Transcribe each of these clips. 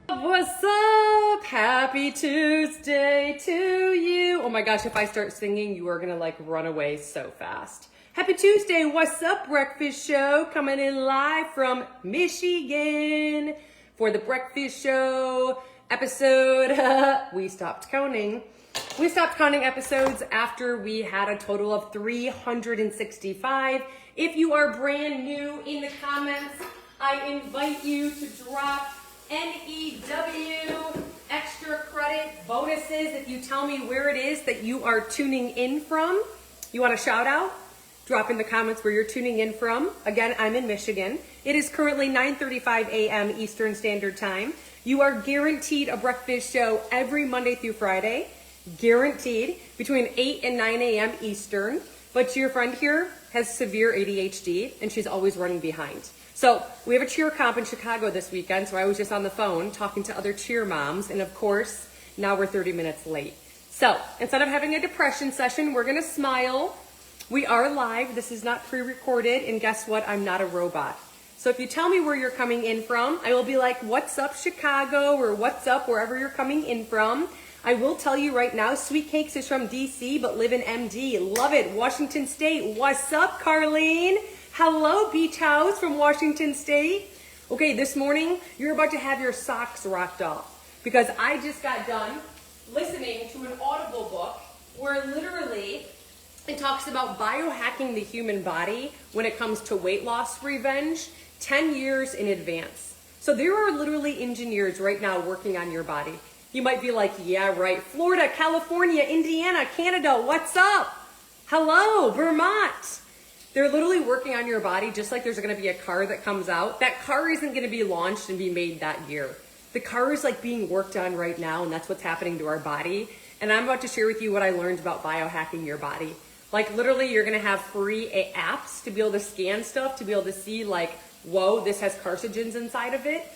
What's up? Happy Tuesday to you. Oh my gosh, if I start singing, you are gonna like run away so fast. Happy Tuesday. What's up, Breakfast Show? Coming in live from Michigan for the Breakfast Show episode. We stopped counting. We stopped counting episodes after we had a total of 365. If you are brand new, in the comments, I invite you to drop NEW extra credit bonuses if you tell me where it is that you are tuning in from. You want a shout out? Drop in the comments where you're tuning in from. Again, I'm in Michigan. It is currently 9:35 a.m. Eastern Standard Time. You are guaranteed a breakfast show every Monday through Friday. Guaranteed between 8 and 9 a.m. Eastern. But your friend here has severe ADHD and she's always running behind. So we have a cheer comp in Chicago this weekend, so I was just on the phone talking to other cheer moms, and of course, now we're 30 minutes late. So instead of having a depression session, we're gonna smile. We are live, this is not pre-recorded, and guess what? I'm not a robot. So if you tell me where you're coming in from, I will be like, what's up Chicago, or what's up wherever you're coming in from. I will tell you right now, Sweet Cakes is from DC, but live in MD. Love it, Washington State. What's up, Carlene? Hello, Beach House from Washington State. Okay, this morning, you're about to have your socks rocked off because I just got done listening to an Audible book where literally it talks about biohacking the human body when it comes to weight loss revenge 10 years in advance. So there are literally engineers right now working on your body. You might be like, yeah, right. Florida, California, Indiana, Canada, what's up? Hello, Vermont. They're literally working on your body just like there's going to be a car that comes out. That car isn't going to be launched and be made that year. The car is like being worked on right now, and that's what's happening to our body. And I'm about to share with you what I learned about biohacking your body. Like literally you're going to have free apps to be able to scan stuff, to be able to see like, whoa, this has carcinogens inside of it.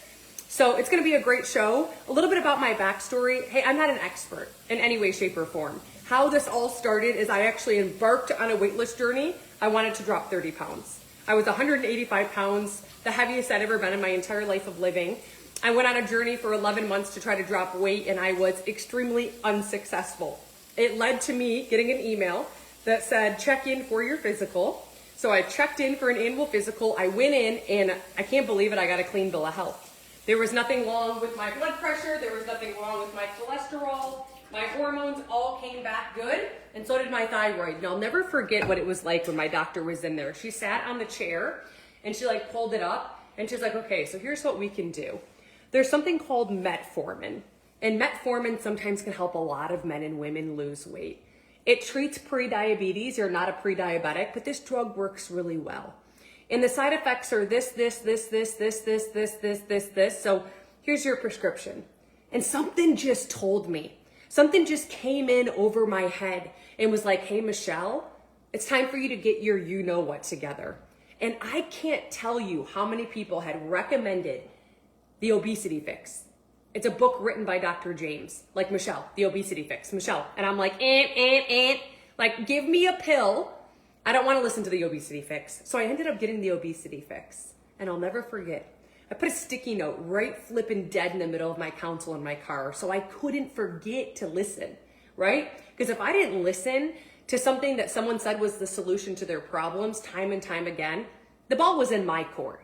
So it's going to be a great show. A little bit about my backstory. Hey, I'm not an expert in any way, shape, or form. How this all started is I actually embarked on a weightless journey. I wanted to drop 30 pounds. I was 185 pounds, the heaviest I'd ever been in my entire life of living. I went on a journey for 11 months to try to drop weight, and I was extremely unsuccessful. It led to me getting an email that said, check in for your physical. So I checked in for an annual physical. I went in, and I can't believe it, I got a clean bill of health. There was nothing wrong with my blood pressure. There was nothing wrong with my cholesterol. My hormones all came back good, and so did my thyroid. And I'll never forget what it was like when my doctor was in there. She sat on the chair, and she like pulled it up, and she's like, okay, so here's what we can do. There's something called metformin, and metformin sometimes can help a lot of men and women lose weight. It treats pre-diabetes. You're not a pre-diabetic, but this drug works really well. And the side effects are this. So here's your prescription. And something just told me. Something just came in over my head and was like, hey, Michelle, it's time for you to get your you-know-what together. And I can't tell you how many people had recommended The Obesity Fix. It's a book written by Dr. James, like Michelle, The Obesity Fix, Michelle. And I'm like, like, give me a pill. I don't want to listen to The Obesity Fix. So I ended up getting The Obesity Fix. And I'll never forget. I put a sticky note right flipping dead in the middle of my console in my car so I couldn't forget to listen, right? Because if I didn't listen to something that someone said was the solution to their problems time and time again, the ball was in my court.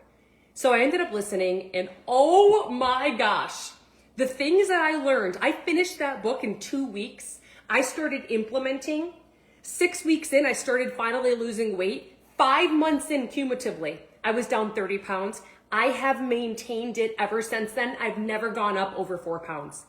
So I ended up listening, and oh my gosh, the things that I learned, I finished that book in 2 weeks. I started implementing. 6 weeks in, I started finally losing weight. 5 months in cumulatively, I was down 30 pounds. I have maintained it ever since then. I've never gone up over 4 pounds,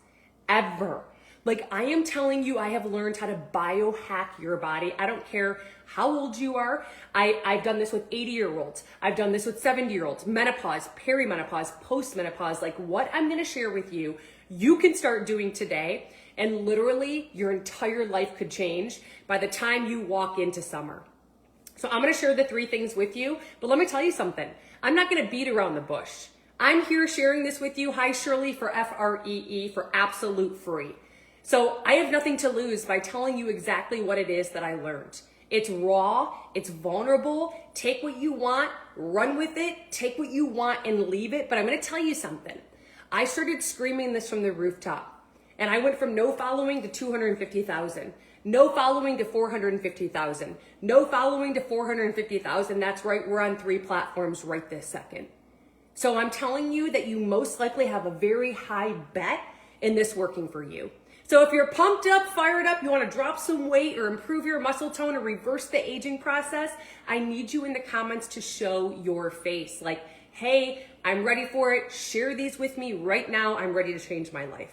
ever. Like I am telling you, I have learned how to biohack your body. I don't care how old you are. I've done this with 80-year-olds. I've done this with 70-year-olds, menopause, perimenopause, postmenopause. Like what I'm gonna share with you, you can start doing today, and literally your entire life could change by the time you walk into summer. So I'm gonna share the 3 things with you, but let me tell you something. I'm not gonna beat around the bush. I'm here sharing this with you. Hi, Shirley, for F-R-E-E, for absolute free. So I have nothing to lose by telling you exactly what it is that I learned. It's raw, it's vulnerable. Take what you want, run with it, take what you want and leave it. But I'm gonna tell you something. I started screaming this from the rooftop, and I went from no following to 250,000, no following to 450,000, no following to 450,000. That's right, we're on 3 platforms right this second. So I'm telling you that you most likely have a very high bet in this working for you. So if you're pumped up, fired up, you want to drop some weight or improve your muscle tone or reverse the aging process, I need you in the comments to show your face. Like, hey, I'm ready for it. Share these with me right now. I'm ready to change my life.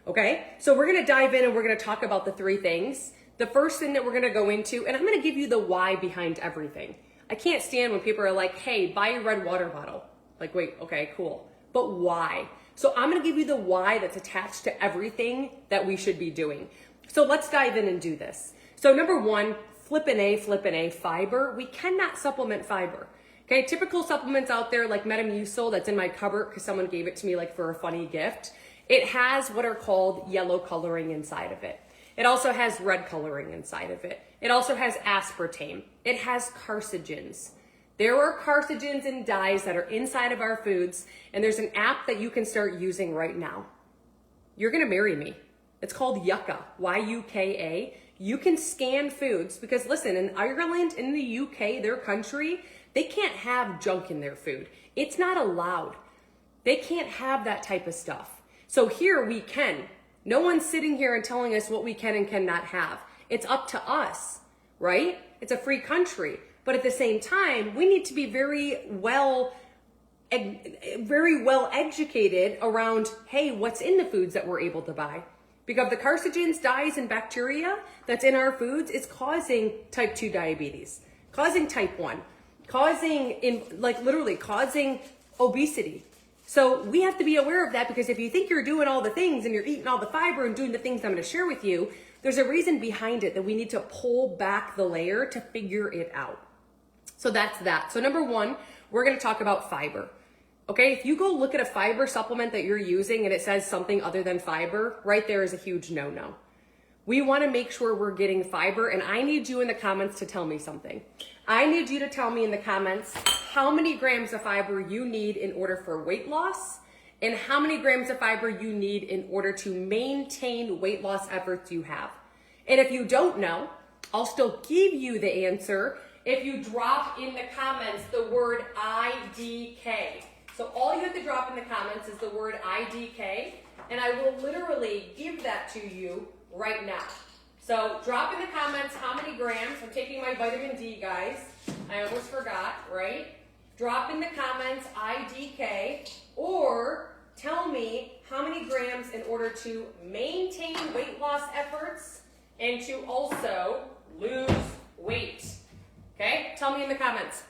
Okay, so we're going to dive in and we're going to talk about the 3 things. The first thing that we're going to go into, and I'm going to give you the why behind everything. I can't stand when people are like, hey, buy a red water bottle. Like, wait, okay, cool. But why? So I'm going to give you the why that's attached to everything that we should be doing. So let's dive in and do this. So number 1, flippin' A, fiber. We cannot supplement fiber. Okay, typical supplements out there like Metamucil that's in my cupboard because someone gave it to me like for a funny gift. It has what are called yellow coloring inside of it. It also has red coloring inside of it. It also has aspartame. It has carcinogens. There are carcinogens and dyes that are inside of our foods, and there's an app that you can start using right now. You're gonna marry me. It's called Yucca, Y-U-K-A. You can scan foods because listen, in Ireland, in the UK, their country, they can't have junk in their food. It's not allowed. They can't have that type of stuff. So here we can. No one's sitting here and telling us what we can and cannot have. It's up to us, right? It's a free country. But at the same time, we need to be very well educated around, hey, what's in the foods that we're able to buy? Because the carcinogens, dyes, and bacteria that's in our foods is causing type 2 diabetes, causing type 1, causing obesity. So we have to be aware of that because if you think you're doing all the things and you're eating all the fiber and doing the things I'm going to share with you, there's a reason behind it that we need to pull back the layer to figure it out. So that's that. So number 1, we're going to talk about fiber. Okay, if you go look at a fiber supplement that you're using and it says something other than fiber, right there is a huge no-no. We want to make sure we're getting fiber, and I need you in the comments to tell me something. I need you to tell me in the comments how many grams of fiber you need in order for weight loss and how many grams of fiber you need in order to maintain weight loss efforts you have. And if you don't know, I'll still give you the answer if you drop in the comments the word IDK. So all you have to drop in the comments is the word IDK, and I will literally give that to you right now. So drop in the comments how many grams. I'm taking my vitamin D, guys. I almost forgot, right? Drop in the comments IDK, or tell me how many grams in order to maintain weight loss efforts and to also lose weight. Okay, tell me in the comments.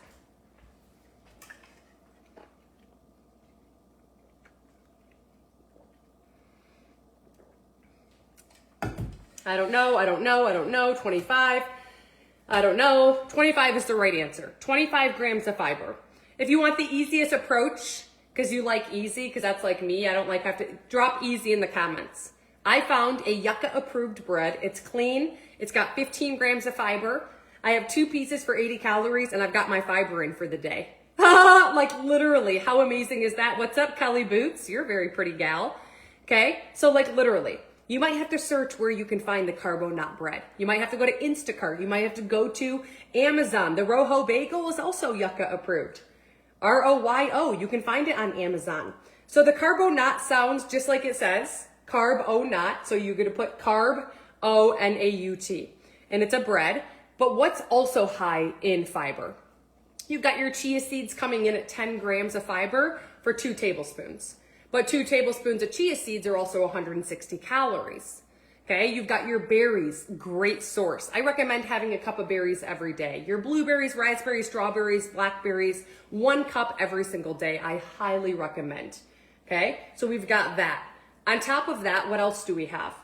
I don't know, 25. I don't know, 25 is the right answer. 25 grams of fiber. If you want the easiest approach, because you like easy, because that's like me, I don't like have to, drop easy in the comments. I found a Yucca approved bread. It's clean, it's got 15 grams of fiber. I have 2 pieces for 80 calories, and I've got my fiber in for the day. Like literally, how amazing is that? What's up, Kelly Boots? You're a very pretty gal. Okay, so like literally, you might have to search where you can find the Carbo Not bread. You might have to go to Instacart. You might have to go to Amazon. The Rojo Bagel is also Yucca approved. ROYO, you can find it on Amazon. So the Carbo Not sounds just like it says, Carb O Not. So you're gonna put Carb O-N-A-U-T, and it's a bread. But what's also high in fiber? You've got your chia seeds coming in at 10 grams of fiber for 2 tablespoons. But 2 tablespoons of chia seeds are also 160 calories. Okay, you've got your berries, great source. I recommend having a cup of berries every day. Your blueberries, raspberries, strawberries, blackberries, 1 cup every single day. I highly recommend. Okay, so we've got that. On top of that, what else do we have?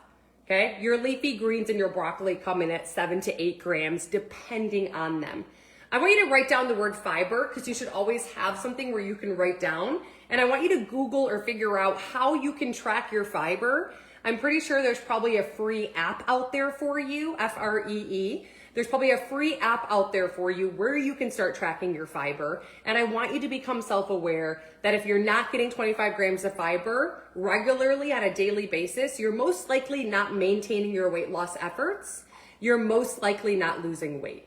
Okay, your leafy greens and your broccoli come in at 7 to 8 grams, depending on them. I want you to write down the word fiber because you should always have something where you can write down. And I want you to Google or figure out how you can track your fiber. I'm pretty sure there's probably a free app out there for you, Free. There's probably a free app out there for you where you can start tracking your fiber. And I want you to become self-aware that if you're not getting 25 grams of fiber regularly on a daily basis, you're most likely not maintaining your weight loss efforts. You're most likely not losing weight.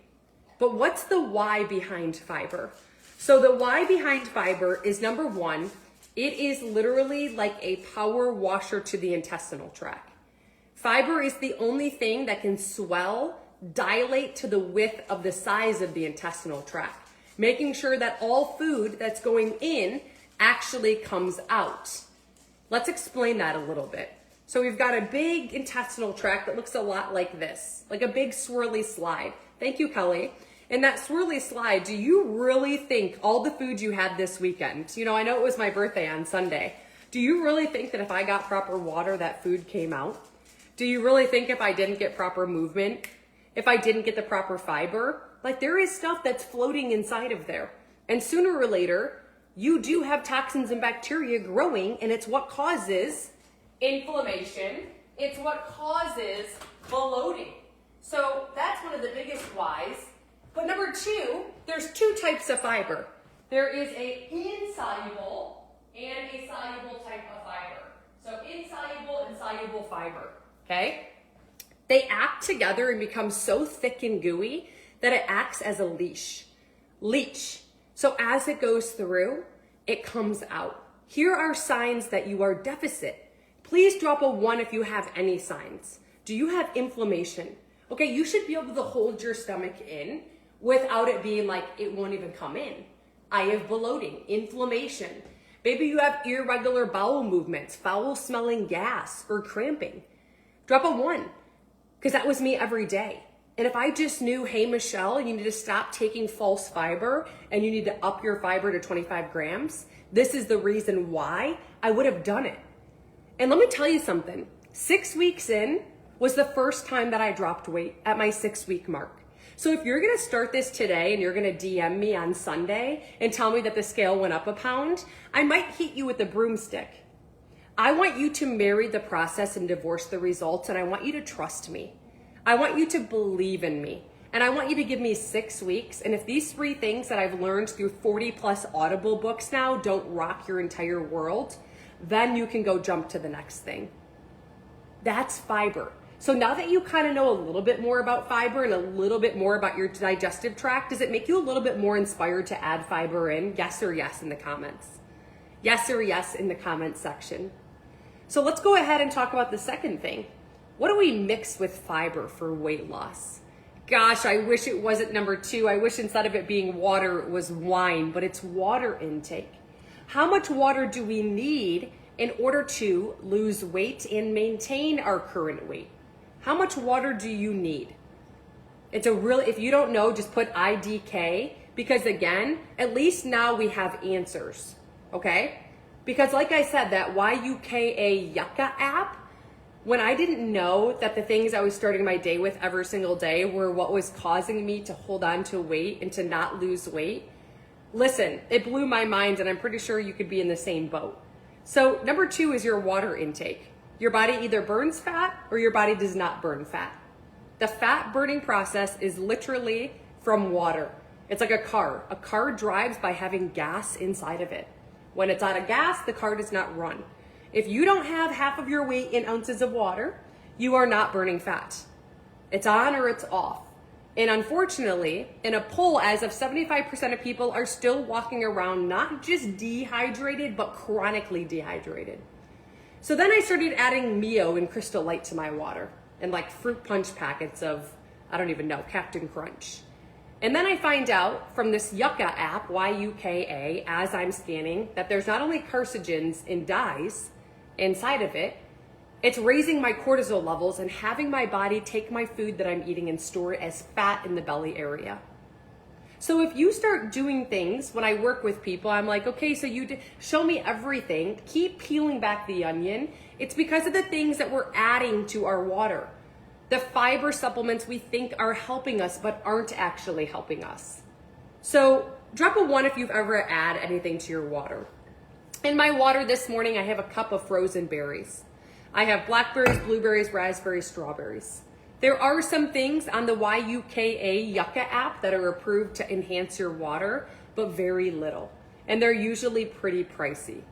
But what's the why behind fiber? So the why behind fiber is, number one, it is literally like a power washer to the intestinal tract. Fiber is the only thing that can swell, dilate to the width of the size of the intestinal tract, making sure that all food that's going in actually comes out. Let's explain that a little bit. So we've got a big intestinal tract that looks a lot like this, like a big swirly slide. Thank you, Kelly. In that swirly slide, do you really think all the food you had this weekend, you know, I know it was my birthday on Sunday. Do you really think that if I got proper water, that food came out? Do you really think if I didn't get proper movement, if I didn't get the proper fiber, like there is stuff that's floating inside of there. And sooner or later, you do have toxins and bacteria growing, and it's what causes inflammation. It's what causes bloating. So that's one of the biggest whys. But number two, there's two types of fiber. There is a insoluble and a soluble type of fiber. So insoluble and soluble fiber, okay? They act together and become so thick and gooey that it acts as a leech. So as it goes through, it comes out. Here are signs that you are deficit. Please drop a 1 if you have any signs. Do you have inflammation? Okay, you should be able to hold your stomach in without it being like it won't even come in. I have bloating, inflammation. Maybe you have irregular bowel movements, foul smelling gas, or cramping. Drop a 1, because that was me every day. And if I just knew, hey, Michelle, you need to stop taking false fiber and you need to up your fiber to 25 grams, this is the reason why, I would have done it. And let me tell you something. 6 weeks in was the first time that I dropped weight at my 6-week mark. So if you're gonna start this today and you're gonna DM me on Sunday and tell me that the scale went up a pound, I might hit you with a broomstick. I want you to marry the process and divorce the results, and I want you to trust me. I want you to believe in me. And I want you to give me 6 weeks. And if these 3 things that I've learned through 40 plus Audible books now don't rock your entire world, then you can go jump to the next thing. That's fiber. So now that you kind of know a little bit more about fiber and a little bit more about your digestive tract, does it make you a little bit more inspired to add fiber in? Yes or yes in the comments. Yes or yes in the comments section. So let's go ahead and talk about the second thing. What do we mix with fiber for weight loss? Gosh, I wish it wasn't number 2. I wish instead of it being water, it was wine, but it's water intake. How much water do we need in order to lose weight and maintain our current weight? How much water do you need? It's a real, if you don't know, just put IDK, because again, at least now we have answers, okay? Because like I said, that YUKA Yucca app, when I didn't know that the things I was starting my day with every single day were what was causing me to hold on to weight and to not lose weight, listen, it blew my mind, and I'm pretty sure you could be in the same boat. So number 2 is your water intake. Your body either burns fat or your body does not burn fat. The fat burning process is literally from water. It's like a car. A car drives by having gas inside of it. When it's out of gas, the car does not run. If you don't have half of your weight in ounces of water, you are not burning fat. It's on or it's off. And unfortunately, in a poll, as of 75% of people are still walking around not just dehydrated, but chronically dehydrated. So then I started adding Mio and Crystal Light to my water and like fruit punch packets of, I don't even know, Captain Crunch. And then I find out from this Yucca app, YUKA, as I'm scanning, that there's not only carcinogens and dyes inside of it, it's raising my cortisol levels and having my body take my food that I'm eating and store it as fat in the belly area. So if you start doing things, when I work with people, I'm like, okay, so you show me everything, keep peeling back the onion. It's because of the things that we're adding to our water. The fiber supplements we think are helping us, but aren't actually helping us. So drop a 1 if you've ever added anything to your water. In my water this morning, I have a cup of frozen berries. I have blackberries, blueberries, raspberries, strawberries. There are some things on the Yuka app that are approved to enhance your water, but very little. And they're usually pretty pricey.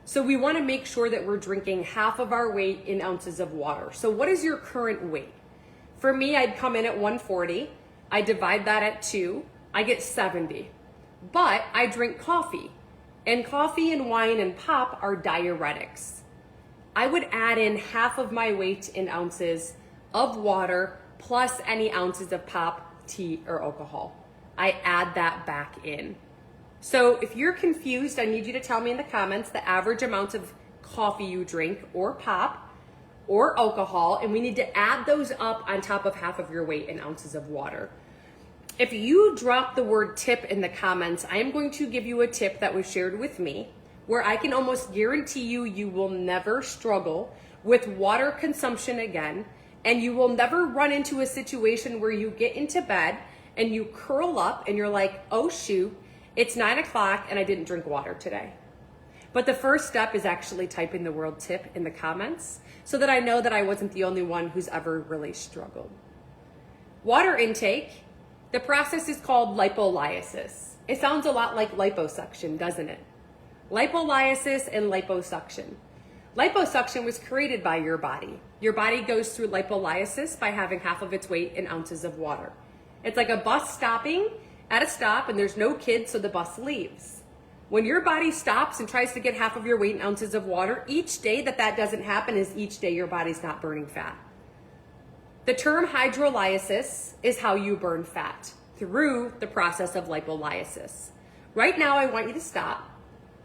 So we want to make sure that we're drinking half of our weight in ounces of water. So what is your current weight? For me, I'd come in at 140. I divide that at 2. I get 70. But I drink coffee. And coffee and wine and pop are diuretics. I would add in half of my weight in ounces of water plus any ounces of pop, tea, or alcohol. I add that back in. So if you're confused, I need you to tell me in the comments the average amount of coffee you drink or pop or alcohol, and we need to add those up on top of half of your weight in ounces of water. If you drop the word tip in the comments, I am going to give you a tip that was shared with me where I can almost guarantee you will never struggle with water consumption again, and you will never run into a situation where you get into bed and you curl up and you're like, oh shoot, it's 9 o'clock and I didn't drink water today. But the first step is actually typing the word tip in the comments so that I know that I wasn't the only one who's ever really struggled. Water intake, the process is called lipolysis. It sounds a lot like liposuction, doesn't it? Lipolysis and liposuction. Liposuction was created by your body. Your body goes through lipolysis by having half of its weight in ounces of water. It's like a bus stopping at a stop and there's no kids, so the bus leaves. When your body stops and tries to get half of your weight in ounces of water, each day that doesn't happen is each day your body's not burning fat. The term hydrolysis is how you burn fat through the process of lipolysis. Right now, I want you to stop.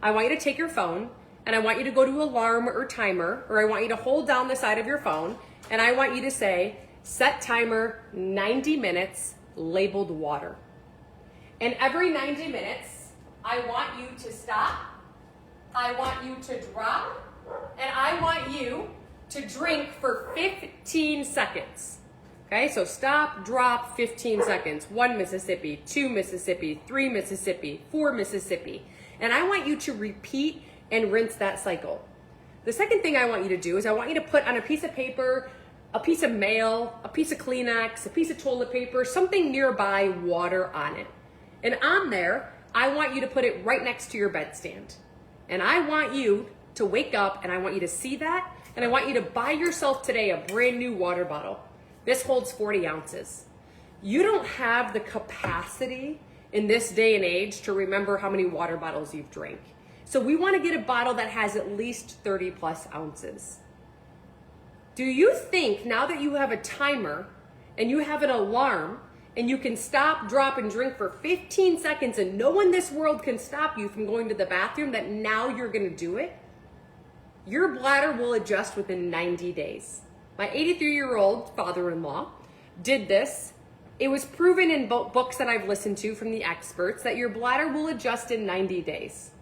I want you to take your phone and I want you to go to alarm or timer, or I want you to hold down the side of your phone and I want you to say, set timer 90 minutes, labeled water. And every 90 minutes, I want you to stop, I want you to drop, and I want you to drink for 15 seconds. Okay, so stop, drop, 15 seconds. 1 Mississippi, 2 Mississippi, 3 Mississippi, 4 Mississippi. And I want you to repeat and rinse that cycle. The second thing I want you to do is I want you to put on a piece of paper, a piece of mail, a piece of Kleenex, a piece of toilet paper, something nearby, water on it. And on there, I want you to put it right next to your bedstand. And I want you to wake up and I want you to see that. And I want you to buy yourself today a brand new water bottle. This holds 40 ounces. You don't have the capacity in this day and age to remember how many water bottles you've drank. So we want to get a bottle that has at least 30 plus ounces. Do you think now that you have a timer and you have an alarm and you can stop, drop, and drink for 15 seconds and no one in this world can stop you from going to the bathroom, that now you're going to do it? Your bladder will adjust within 90 days. My 83-year-old father-in-law did this. It was proven in books that I've listened to from the experts that your bladder will adjust in 90 days.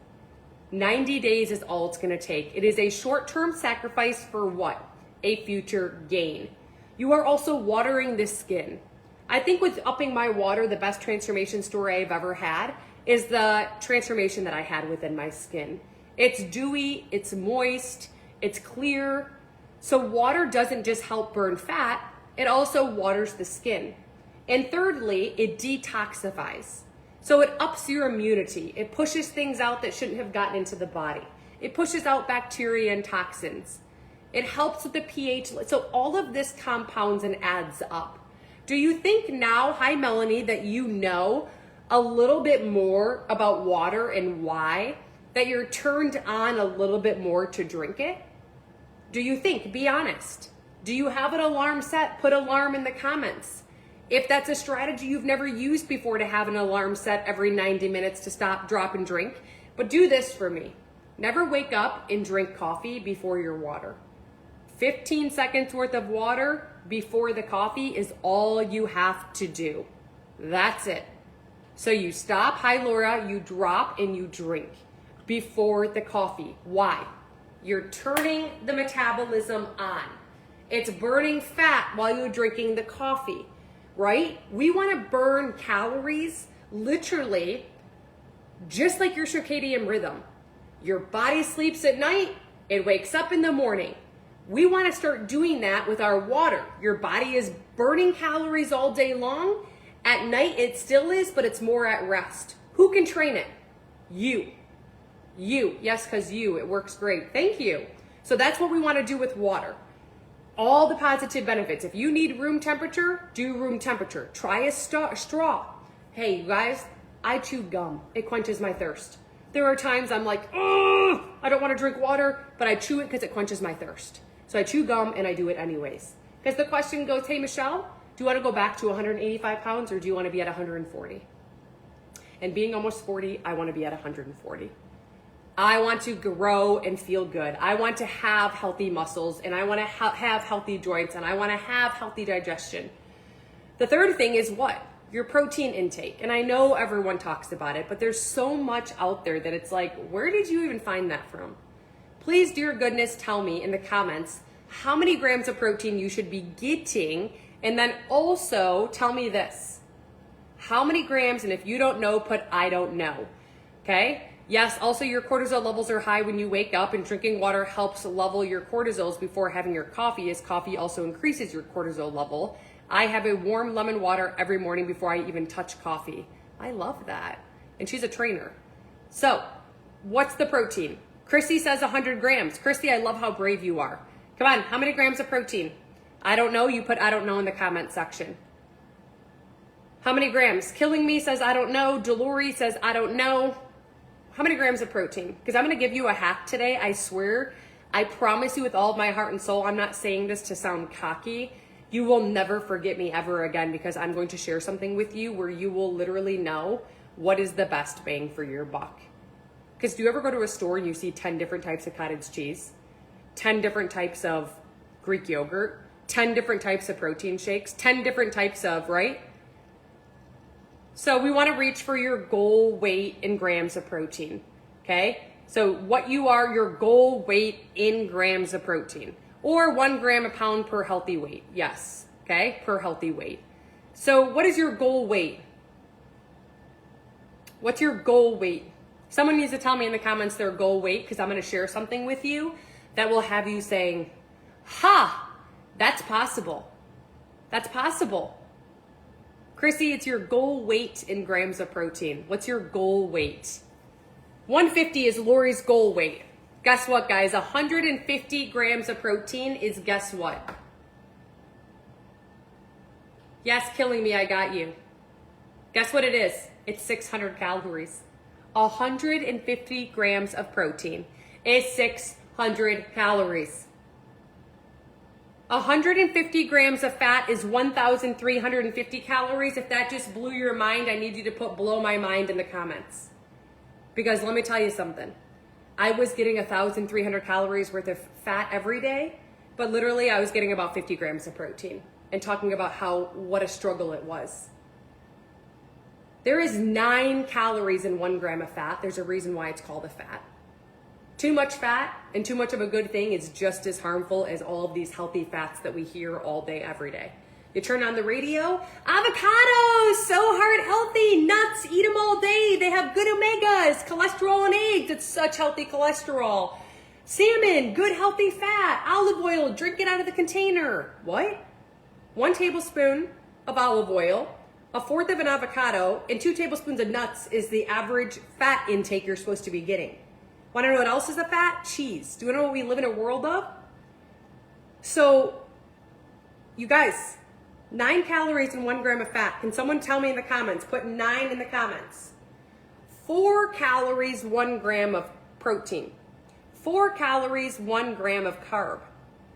90 days is all it's going to take. It is a short-term sacrifice for what? A future gain. You are also watering the skin. I think with upping my water, the best transformation story I've ever had is the transformation that I had within my skin. It's dewy, it's moist, it's clear. So water doesn't just help burn fat, it also waters the skin. And thirdly, it detoxifies. So it ups your immunity. It pushes things out that shouldn't have gotten into the body. It pushes out bacteria and toxins. It helps with the pH. So all of this compounds and adds up. Do you think now, hi Melanie, that you know a little bit more about water and why, that you're turned on a little bit more to drink it? Do you think? Be honest. Do you have an alarm set? Put alarm in the comments. If that's a strategy you've never used before, to have an alarm set every 90 minutes to stop, drop, and drink, but do this for me. Never wake up and drink coffee before your water. 15 seconds worth of water before the coffee is all you have to do. That's it. So you stop, hi Laura, you drop and you drink before the coffee. Why? You're turning the metabolism on. It's burning fat while you're drinking the coffee, right? We want to burn calories literally just like your circadian rhythm. Your body sleeps at night, it wakes up in the morning. We want to start doing that with our water. Your body is burning calories all day long. At night, it still is, but it's more at rest. Who can train it? You. You. Yes, because you. It works great. Thank you. So that's what we want to do with water. All the positive benefits. If you need room temperature, do room temperature. Try a straw. Hey, you guys, I chew gum. It quenches my thirst. There are times I'm like, oh, I don't want to drink water, but I chew it because it quenches my thirst. So I chew gum and I do it anyways. Because the question goes, hey, Michelle, do you want to go back to 185 pounds or do you want to be at 140? And being almost 40, I want to be at 140. I want to grow and feel good. I want to have healthy muscles and I want to have healthy joints and I want to have healthy digestion. The third thing is what? Your protein intake. And I know everyone talks about it, but there's so much out there that it's like, where did you even find that from? Please, dear goodness, tell me in the comments how many grams of protein you should be getting. And then also tell me this, how many grams, and if you don't know, put I don't know, okay? Yes, also your cortisol levels are high when you wake up and drinking water helps level your cortisols before having your coffee, as coffee also increases your cortisol level. I have a warm lemon water every morning before I even touch coffee. I love that. And she's a trainer. So what's the protein? Chrissy says 100 grams. Chrissy, I love how brave you are. Come on, how many grams of protein? I don't know. You put I don't know in the comment section. How many grams? Killing Me says I don't know. Delori says I don't know. How many grams of protein? Because I'm going to give you a hack today. I swear. I promise you with all of my heart and soul, I'm not saying this to sound cocky. You will never forget me ever again because I'm going to share something with you where you will literally know what is the best bang for your buck. Because do you ever go to a store and you see 10 different types of cottage cheese? 10 different types of Greek yogurt? 10 different types of protein shakes? 10 different types of, right? So we want to reach for your goal weight in grams of protein, okay? So what you are, your goal weight in grams of protein, or 1 gram a pound per healthy weight. Yes, okay, per healthy weight. So what is your goal weight? What's your goal weight? Someone needs to tell me in the comments their goal weight because I'm going to share something with you that will have you saying, ha, that's possible. That's possible. Chrissy, it's your goal weight in grams of protein. What's your goal weight? 150 is Lori's goal weight. Guess what, guys? 150 grams of protein is guess what? Yes, Killing Me, I got you. Guess what it is? It's 600 calories. 150 grams of protein is 600 calories. 150 grams of fat is 1,350 calories. If that just blew your mind, I need you to put blow my mind in the comments. Because let me tell you something. I was getting 1,300 calories worth of fat every day, but literally I was getting about 50 grams of protein and talking about what a struggle it was. There is 9 calories in 1 gram of fat. There's a reason why it's called a fat. Too much fat and too much of a good thing is just as harmful as all of these healthy fats that we hear all day, every day. You turn on the radio, avocados, so heart healthy, nuts, eat them all day. They have good omegas, cholesterol and eggs. It's such healthy cholesterol. Salmon, good healthy fat. Olive oil, drink it out of the container. What? 1 tablespoon of olive oil, 1/4 of an avocado, and 2 tablespoons of nuts is the average fat intake you're supposed to be getting. Want to know what else is a fat? Cheese. Do you know what we live in a world of? So, you guys, 9 calories in 1 gram of fat. Can someone tell me in the comments? Put 9 in the comments. 4 calories, 1 gram of protein. 4 calories, 1 gram of carb.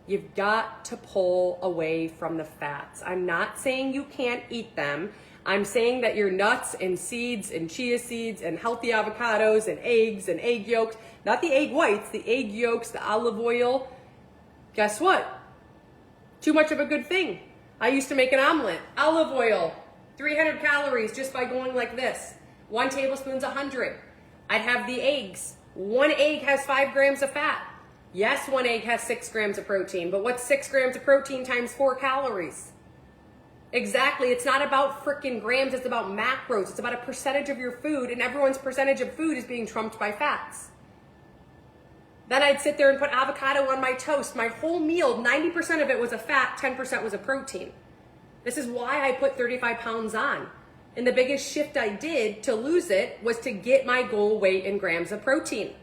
You've got to pull away from the fats. I'm not saying you can't eat them. I'm saying that your nuts and seeds and chia seeds and healthy avocados and egg yolks, not the egg whites, the egg yolks, the olive oil, guess what? Too much of a good thing. I used to make an omelet, olive oil, 300 calories just by going like this. 1 tablespoon's 100. I'd have the eggs. 1 egg has 5 grams of fat. Yes, 1 egg has 6 grams of protein, but what's 6 grams of protein times 4 calories? Exactly. It's not about freaking grams. It's about macros. It's about a percentage of your food, and everyone's percentage of food is being trumped by fats. Then I'd sit there and put avocado on my toast. My whole meal, 90% of it was a fat, 10% was a protein. This is why I put 35 pounds on. And the biggest shift I did to lose it was to get my goal weight in grams of protein.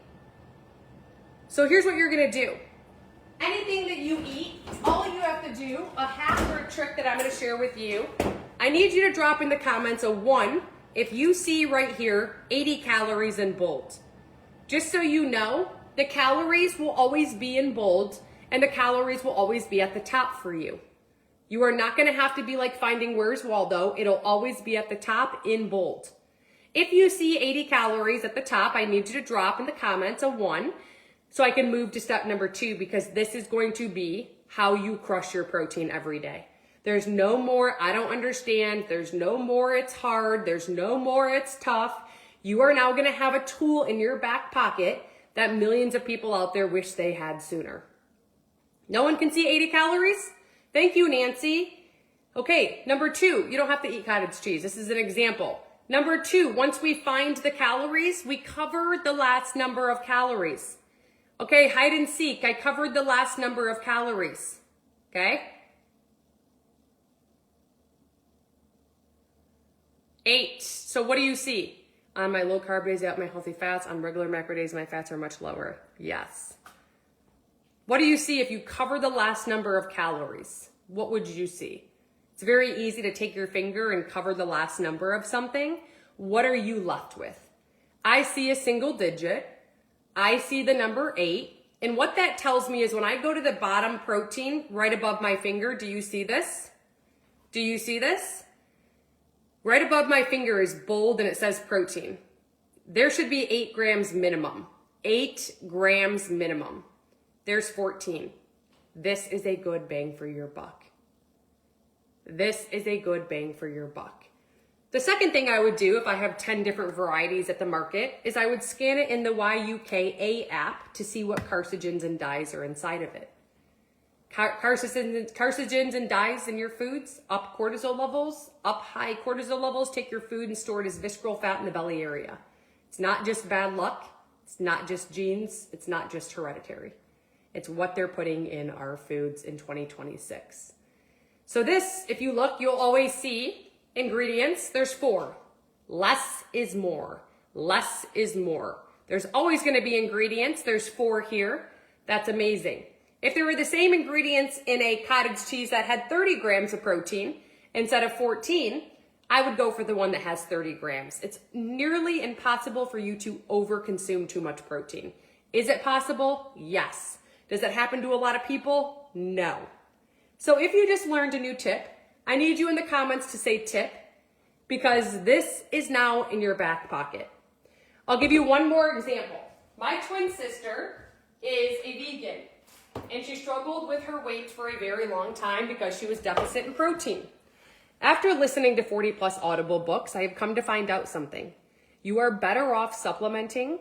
So here's what you're gonna do. Anything that you eat, all you have to do, a hack or a trick that I'm gonna share with you, I need you to drop in the comments a 1 if you see right here 80 calories in bold. Just so you know, the calories will always be in bold and the calories will always be at the top for you. You are not gonna have to be like Finding Where's Waldo. It'll always be at the top in bold. If you see 80 calories at the top, I need you to drop in the comments a 1 so I can move to step number 2, because this is going to be how you crush your protein every day. There's no more, I don't understand. There's no more, it's hard. There's no more, it's tough. You are now gonna have a tool in your back pocket that millions of people out there wish they had sooner. No one can see 80 calories? Thank you, Nancy. Okay, number 2, you don't have to eat cottage cheese. This is an example. Number 2, once we find the calories, we cover the last number of calories. Okay, hide and seek, I covered the last number of calories. Okay? 8, so what do you see? On my low carb days, I have my healthy fats. On regular macro days, my fats are much lower. Yes. What do you see if you cover the last number of calories? What would you see? It's very easy to take your finger and cover the last number of something. What are you left with? I see a single digit. I see the number 8. And what that tells me is when I go to the bottom protein right above my finger, do you see this? Do you see this? Right above my finger is bold and it says protein. There should be 8 grams minimum. 8 grams minimum. There's 14. This is a good bang for your buck. This is a good bang for your buck. The second thing I would do if I have 10 different varieties at the market is I would scan it in the YUKA app to see what carcinogens and dyes are inside of it. Carcinogens and dyes in your foods, up cortisol levels, up high cortisol levels, take your food and store it as visceral fat in the belly area. It's not just bad luck. It's not just genes. It's not just hereditary. It's what they're putting in our foods in 2026. So this, if you look, you'll always see ingredients. There's 4. Less is more. Less is more. There's always going to be ingredients. There's 4 here. That's amazing. If there were the same ingredients in a cottage cheese that had 30 grams of protein instead of 14, I would go for the one that has 30 grams. It's nearly impossible for you to overconsume too much protein. Is it possible? Yes. Does that happen to a lot of people? No. So if you just learned a new tip, I need you in the comments to say tip, because this is now in your back pocket. I'll give you one more example. My twin sister is a vegan, and she struggled with her weight for a very long time because she was deficit in protein. After listening to 40 plus Audible books, I have come to find out something. You are better off supplementing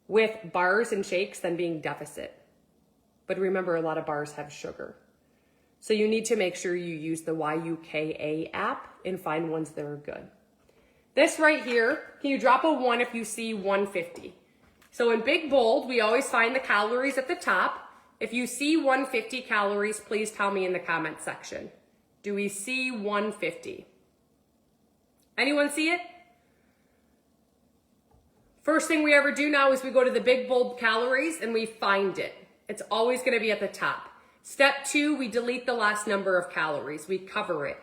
with bars and shakes than being deficit. But remember, a lot of bars have sugar. So you need to make sure you use the YUKA app and find ones that are good. This right here, can you drop a 1 if you see 150? So in big bold, we always find the calories at the top. If you see 150 calories, please tell me in the comment section. Do we see 150? Anyone see it? First thing we ever do now is we go to the big bold calories and we find it. It's always going to be at the top. Step 2, we delete the last number of calories. We cover it.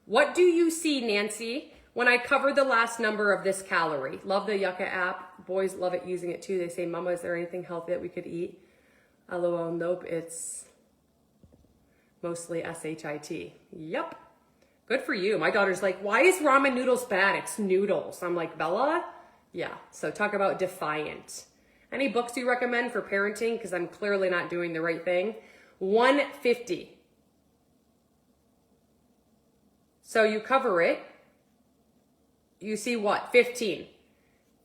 What do you see, Nancy, when I cover the last number of this calorie? Love the Yucca app. Boys love it using it too. They say, Mama, is there anything healthy that we could eat? LOL, nope, it's mostly SHIT. Yep. Good for you. My daughter's like, why is ramen noodles bad? It's noodles. I'm like, Bella? Yeah, so talk about defiant. Any books you recommend for parenting? Because I'm clearly not doing the right thing. 150. So you cover it. You see what? 15.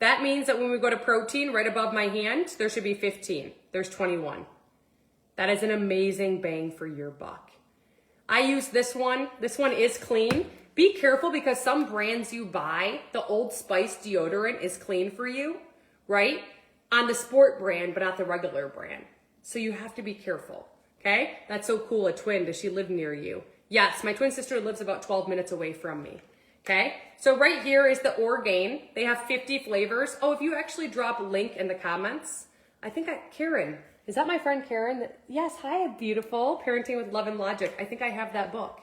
That means that when we go to protein, right above my hand, there should be 15. There's 21. That is an amazing bang for your buck. I use this one. This one is clean. Be careful because some brands you buy, the Old Spice deodorant is clean for you, right? on the sport brand, but not the regular brand. So you have to be careful, okay? That's so cool, a twin. Does she live near you? Yes, my twin sister lives about 12 minutes away from me, okay? So right here is the Orgain. They have 50 flavors. Oh, if you actually drop a link in the comments, I think Karen, is that my friend Karen? Yes, hi, beautiful. Parenting with Love and Logic. I think I have that book,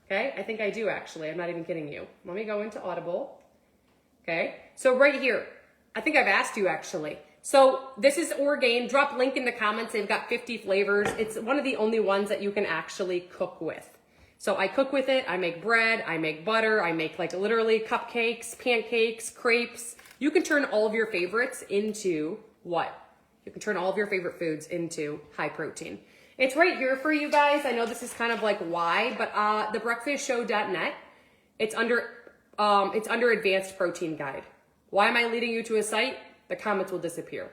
okay? I think I do, actually. I'm not even kidding you. Let me go into Audible, okay? So right here, I think I've asked you, actually. So this is Orgain. Drop link in the comments. They've got 50 flavors. It's one of the only ones that you can actually cook with. So I cook with it. I make bread. I make butter. I make like literally cupcakes, pancakes, crepes. You can turn all of your favorites into what? You can turn all of your favorite foods into high protein. It's right here for you guys. I know this is kind of like why, but thebreakfastshow.net. It's under advanced protein guide. Why am I leading you to a site? The comments will disappear.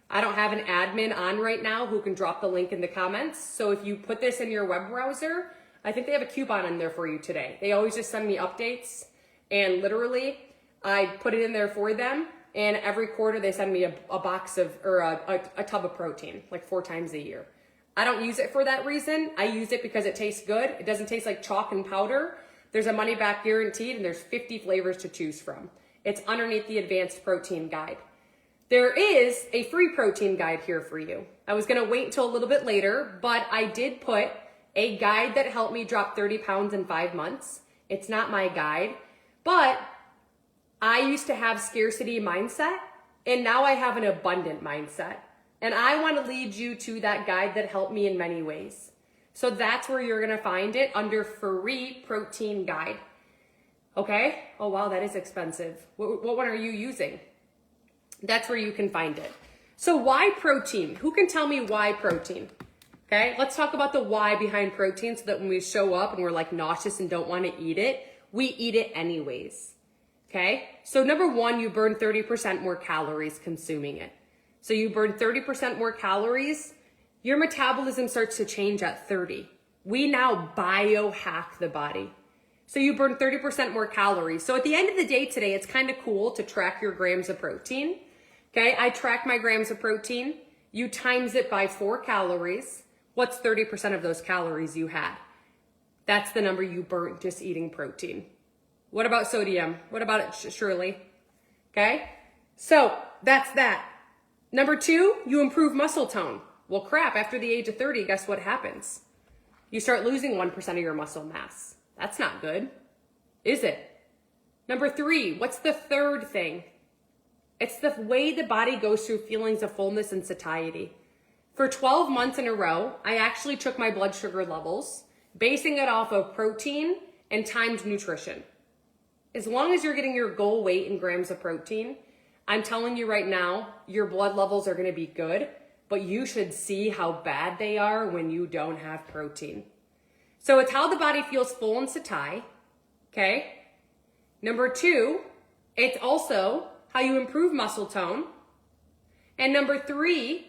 I don't have an admin on right now who can drop the link in the comments. So if you put this in your web browser, I think they have a coupon in there for you today. They always just send me updates, and literally I put it in there for them. And every quarter they send me a box of, or a tub of protein, like 4 times a year. I don't use it for that reason. I use it because it tastes good. It doesn't taste like chalk and powder. There's a money back guaranteed, and there's 50 flavors to choose from. It's underneath the advanced protein guide. There is a free protein guide here for you. I was gonna wait until a little bit later, but I did put a guide that helped me drop 30 pounds in 5 months. It's not my guide, but I used to have scarcity mindset, and now I have an abundant mindset. And I want to lead you to that guide that helped me in many ways. So that's where you're going to find it, under free protein guide. Okay? Oh, wow, that is expensive. What one are you using? That's where you can find it. So why protein? Who can tell me why protein? Okay, let's talk about the why behind protein, so that when we show up and we're like nauseous and don't want to eat it, we eat it anyways. Okay, so number one, you burn 30% more calories consuming it. So you burn 30% more calories, your metabolism starts to change at 30. We now biohack the body. So you burn 30% more calories. So at the end of the day today, it's kind of cool to track your grams of protein. Okay, I track my grams of protein. You times it by 4 calories. What's 30% of those calories you had? That's the number you burnt just eating protein. What about sodium? What about it, Shirley? Okay, so that's that. Number 2, you improve muscle tone. Well, crap, after the age of 30, guess what happens? You start losing 1% of your muscle mass. That's not good, is it? Number 3, what's the third thing? It's the way the body goes through feelings of fullness and satiety. For 12 months in a row, I actually took my blood sugar levels, basing it off of protein and timed nutrition. As long as you're getting your goal weight in grams of protein, I'm telling you right now, your blood levels are gonna be good, but you should see how bad they are when you don't have protein. So it's how the body feels full and satiety, okay? Number 2, it's also how you improve muscle tone. And number 3,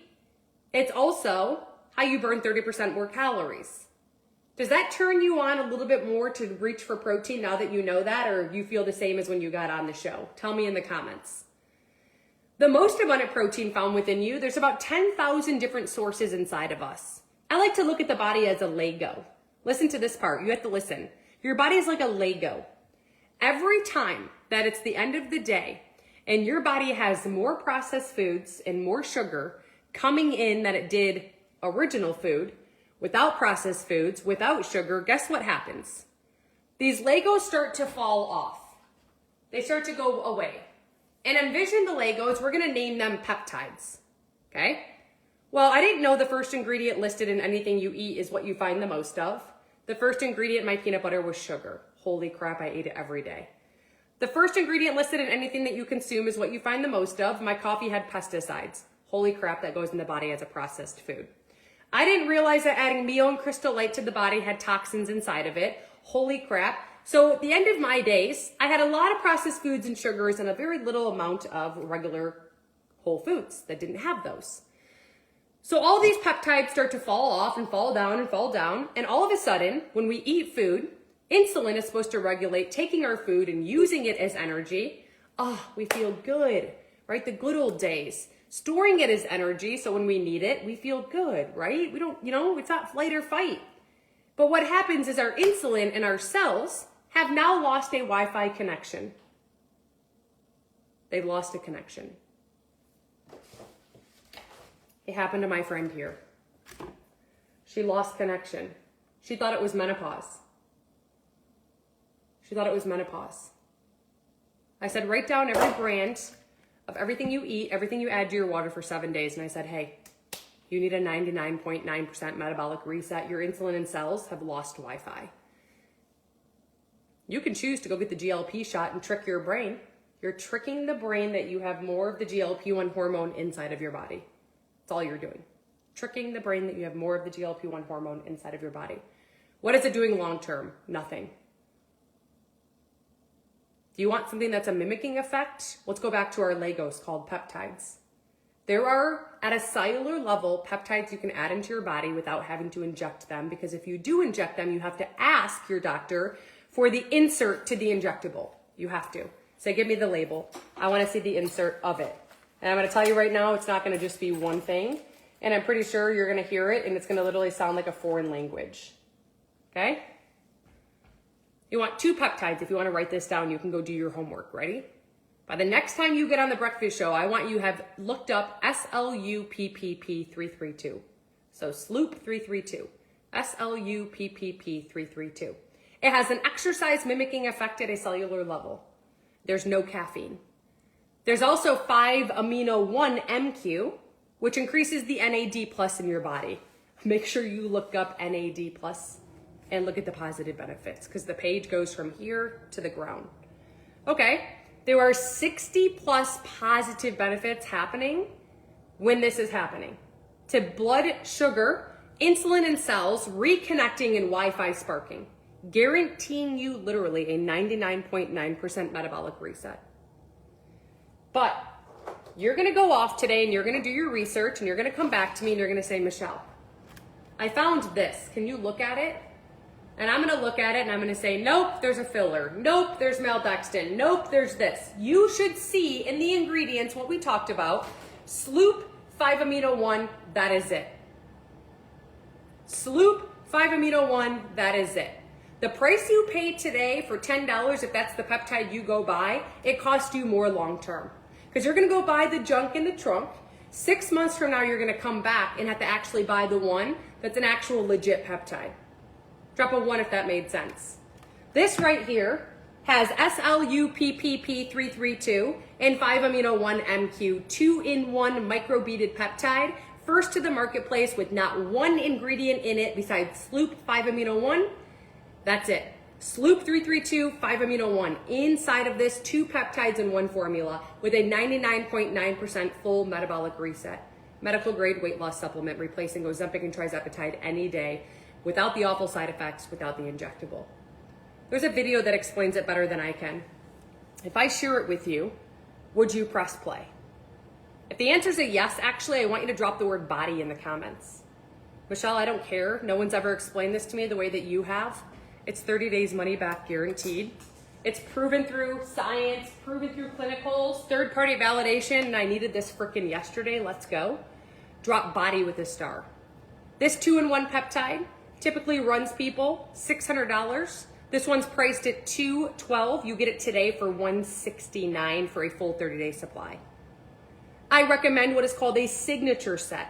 it's also how you burn 30% more calories. Does that turn you on a little bit more to reach for protein now that you know that, or you feel the same as when you got on the show? Tell me in the comments. The most abundant protein found within you, there's about 10,000 different sources inside of us. I like to look at the body as a Lego. Listen to this part. You have to listen. Your body is like a Lego. Every time that it's the end of the day and your body has more processed foods and more sugar coming in than it did original food, without processed foods, without sugar, guess what happens? These Legos start to fall off. They start to go away. And envision the Legos, we're gonna name them peptides, okay? Well, I didn't know the first ingredient listed in anything you eat is what you find the most of. The first ingredient in my peanut butter was sugar. Holy crap, I ate it every day. The first ingredient listed in anything that you consume is what you find the most of. My coffee had pesticides. Holy crap, that goes in the body as a processed food. I didn't realize that adding Mio and Crystal Light to the body had toxins inside of it. Holy crap. So at the end of my days, I had a lot of processed foods and sugars and a very little amount of regular whole foods that didn't have those. So all these peptides start to fall off and fall down and fall down. And all of a sudden, when we eat food, insulin is supposed to regulate taking our food and using it as energy. Oh, we feel good, right? The good old days. storing it as energy. So when we need it, we feel good, right? We don't, it's not flight or fight. But what happens is our insulin and our cells have now lost a Wi-Fi connection. They've lost a connection. It happened to my friend here. She lost connection. She thought it was menopause. She thought it was menopause. I said, write down every brand of everything you eat, everything you add to your water for 7 days. And I said, hey, you need a 99.9% metabolic reset. Your insulin and cells have lost Wi-Fi. You can choose to go get the GLP shot and trick your brain. You're tricking the brain that you have more of the GLP-1 hormone inside of your body. That's all you're doing. Tricking the brain that you have more of the GLP-1 hormone inside of your body. What is it doing long term? Nothing. Do you want something that's a mimicking effect? Let's go back to our Legos called peptides. There are, at a cellular level, peptides you can add into your body without having to inject them, because if you do inject them, you have to ask your doctor for the insert to the injectable. You have to. Say, give me the label. I want to see the insert of it. And I'm going to tell you right now, it's not going to just be one thing. And I'm pretty sure you're going to hear it, and it's going to literally sound like a foreign language. Okay? You want 2 peptides. If you want to write this down, you can go do your homework. Ready? By the next time you get on the breakfast show, I want you to have looked up SLUPPP332. So SLOOP 332. SLUPPP332. It has an exercise mimicking effect at a cellular level. There's no caffeine. There's also 5-amino-1-MQ, which increases the NAD plus in your body. Make sure you look up NAD plus and look at the positive benefits, because the page goes from here to the ground. Okay, there are 60 plus positive benefits happening when this is happening. To blood sugar, insulin and cells reconnecting, and Wi-Fi sparking, guaranteeing you literally a 99.9% metabolic reset. But you're gonna go off today and you're gonna do your research and you're gonna come back to me and you're gonna say, Michelle, I found this. Can you look at it? And I'm gonna look at it and I'm gonna say, nope, there's a filler. Nope, there's Maldextin. Nope, there's this. You should see in the ingredients what we talked about. Sloop 5-amino-1, that is it. Sloop 5-amino-1, that is it. The price you pay today for $10, if that's the peptide you go buy, it costs you more long term. Because you're gonna go buy the junk in the trunk. 6 months from now, you're gonna come back and have to actually buy the one that's an actual legit peptide. Drop a 1 if that made sense. This right here has SLUPPP332 and 5-amino-1-MQ, 2-in-1 microbeaded peptide, first to the marketplace with not one ingredient in it besides Sloop 5-amino-1. That's it. Sloop 332, 5-amino-1. Inside of this, 2 peptides in 1 formula with a 99.9% full metabolic reset. Medical grade weight loss supplement replacing Ozempic and Trizepatide any day without the awful side effects, without the injectable. There's a video that explains it better than I can. If I share it with you, would you press play? If the answer is a yes, actually, I want you to drop the word body in the comments. Michelle, I don't care. No one's ever explained this to me the way that you have. It's 30 days money back guaranteed. It's proven through science, proven through clinicals, third-party validation, and I needed this frickin' yesterday. Let's go. Drop body with a star. This 2-in-1 peptide typically runs people $600. This one's priced at $212. You get it today for $169 for a full 30-day supply. I recommend what is called a signature set.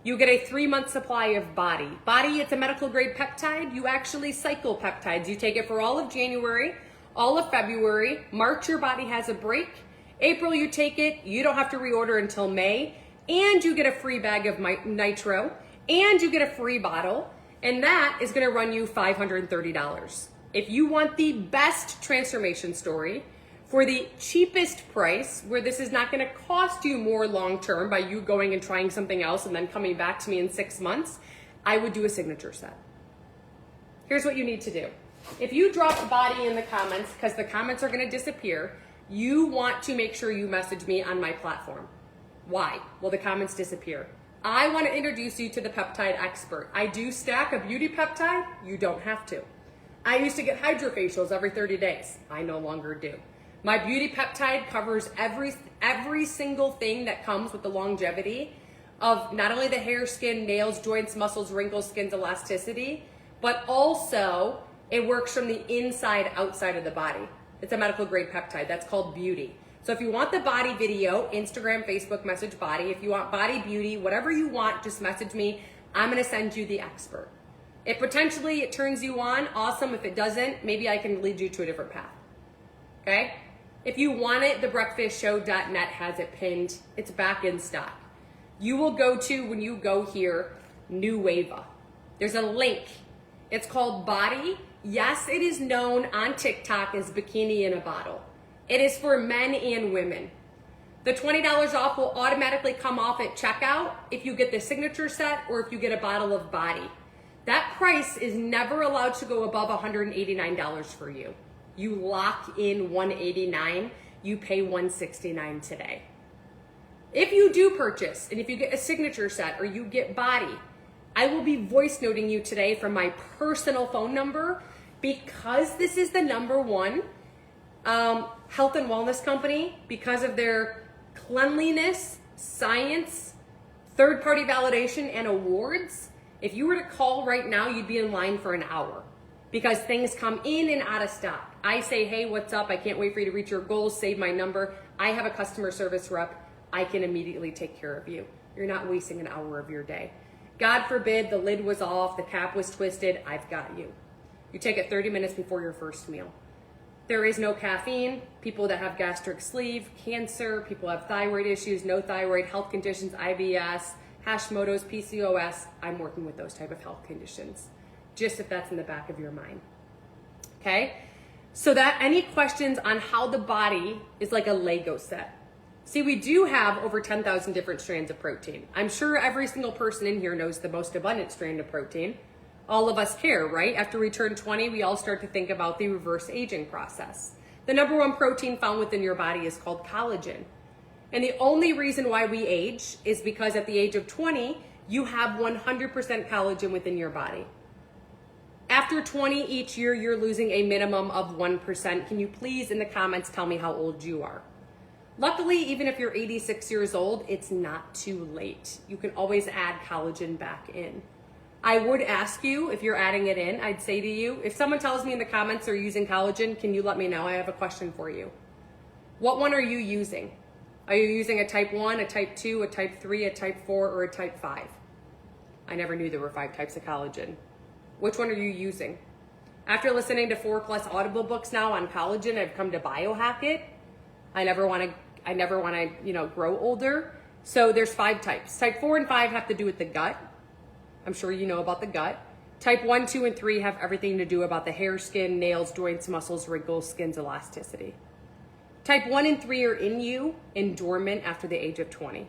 You get a 3-month supply of body. Body, it's a medical grade peptide. You actually cycle peptides. You take it for all of January, all of February. March, your body has a break. April, you take it. You don't have to reorder until May. And you get a free bag of nitro. And you get a free bottle. And that is gonna run you $530. If you want the best transformation story for the cheapest price, where this is not gonna cost you more long-term by you going and trying something else and then coming back to me in 6 months, I would do a signature set. Here's what you need to do. If you drop body in the comments, because the comments are gonna disappear, you want to make sure you message me on my platform. Why? Well, the comments disappear. I want to introduce you to the peptide expert. I do stack a beauty peptide. You don't have to. I used to get hydrofacials every 30 days. I no longer do. My beauty peptide covers every single thing that comes with the longevity of not only the hair, skin, nails, joints, muscles, wrinkles, skin's elasticity, but also it works from the inside outside of the body. It's a medical grade peptide. That's called beauty. So if you want the body video, Instagram, Facebook, message body. If you want body beauty, whatever you want, just message me. I'm gonna send you the expert. If potentially it turns you on, awesome. If it doesn't, maybe I can lead you to a different path, okay? If you want it, thebreakfastshow.net has it pinned. It's back in stock. You will go to, when you go here, New Wava. There's a link. It's called Body. Yes, it is known on TikTok as Bikini in a Bottle. It is for men and women. The $20 off will automatically come off at checkout if you get the signature set or if you get a bottle of Body. That price is never allowed to go above $189 for you. You lock in $189, you pay $169 today. If you do purchase, and if you get a signature set or you get Body, I will be voice noting you today from my personal phone number because this is the #1 health and wellness company because of their cleanliness, science, third-party validation, and awards. If you were to call right now, you'd be in line for an hour because things come in and out of stock. I say, hey, what's up? I can't wait for you to reach your goals. Save my number. I have a customer service rep. I can immediately take care of you. You're not wasting an hour of your day. God forbid the lid was off, the cap was twisted. I've got you. You take it 30 minutes before your first meal. There is no caffeine. People that have gastric sleeve, cancer, people have thyroid issues, no thyroid, health conditions, IBS, Hashimoto's, PCOS. I'm working with those type of health conditions, just if that's in the back of your mind. Okay? So that any questions on how the body is like a Lego set. See, we do have over 10,000 different strands of protein. I'm sure every single person in here knows the most abundant strand of protein. All of us care, right? After we turn 20, we all start to think about the reverse aging process. The #1 protein found within your body is called collagen. And the only reason why we age is because at the age of 20, you have 100% collagen within your body. After 20 each year, you're losing a minimum of 1%. Can you please in the comments tell me how old you are? Luckily, even if you're 86 years old, it's not too late. You can always add collagen back in. I would ask you, if you're adding it in, I'd say to you, if someone tells me in the comments they're using collagen, can you let me know? I have a question for you. What one are you using? Are you using a type 1, a type 2, a type 3, a type 4, or a type 5? I never knew there were 5 types of collagen. Which one are you using? After listening to 4+ Audible books now on collagen, I've come to biohack it. I never want to, grow older. So there's 5 types. Type 4 and 5 have to do with the gut. I'm sure you know about the gut. Type 1, 2, and 3 have everything to do about the hair, skin, nails, joints, muscles, wrinkles, skin's elasticity. Type 1 and 3 are in you and dormant after the age of 20.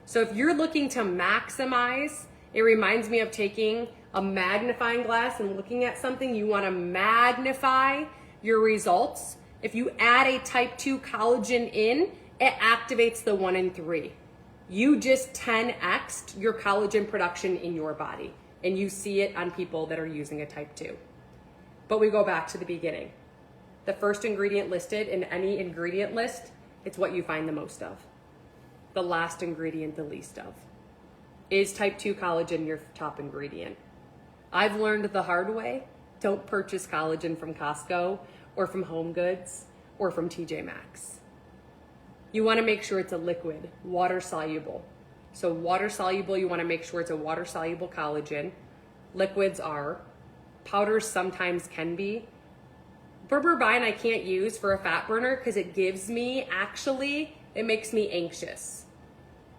So if you're looking to maximize, it reminds me of taking a magnifying glass and looking at something. You want to magnify your results. If you add a type 2 collagen in, it activates the 1 and 3. You just 10x'd your collagen production in your body, and you see it on people that are using a type 2. But we go back to the beginning. The first ingredient listed in any ingredient list, it's what you find the most of. The last ingredient, the least of. Is type 2 collagen your top ingredient? I've learned the hard way, don't purchase collagen from Costco or from Home Goods or from TJ Maxx. You want to make sure it's a liquid, water soluble. So water soluble, you want to make sure it's a water soluble collagen. Liquids are, powders sometimes can be. Berberine I can't use for a fat burner because it gives me, it makes me anxious.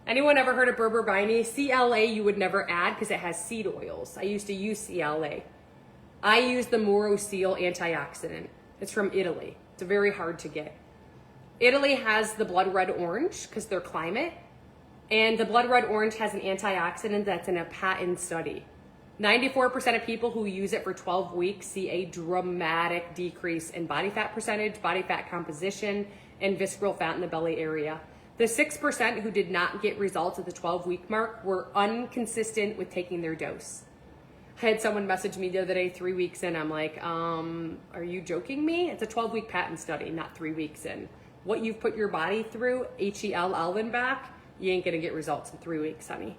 Anyone ever heard of berberine? CLA you would never add because it has seed oils. I used to use CLA. I use the Morosil antioxidant. It's from Italy. It's very hard to get. Italy has the blood red orange because they're climate, and the blood red orange has an antioxidant that's in a patent study. 94% of people who use it for 12 weeks see a dramatic decrease in body fat percentage, body fat composition, and visceral fat in the belly area. The 6% who did not get results at the 12-week mark were inconsistent with taking their dose. I had someone message me the other day, 3 weeks in. I'm like, are you joking me? It's a 12-week patent study, not 3 weeks in. What you've put your body through, HEL and back, you ain't gonna get results in 3 weeks, honey.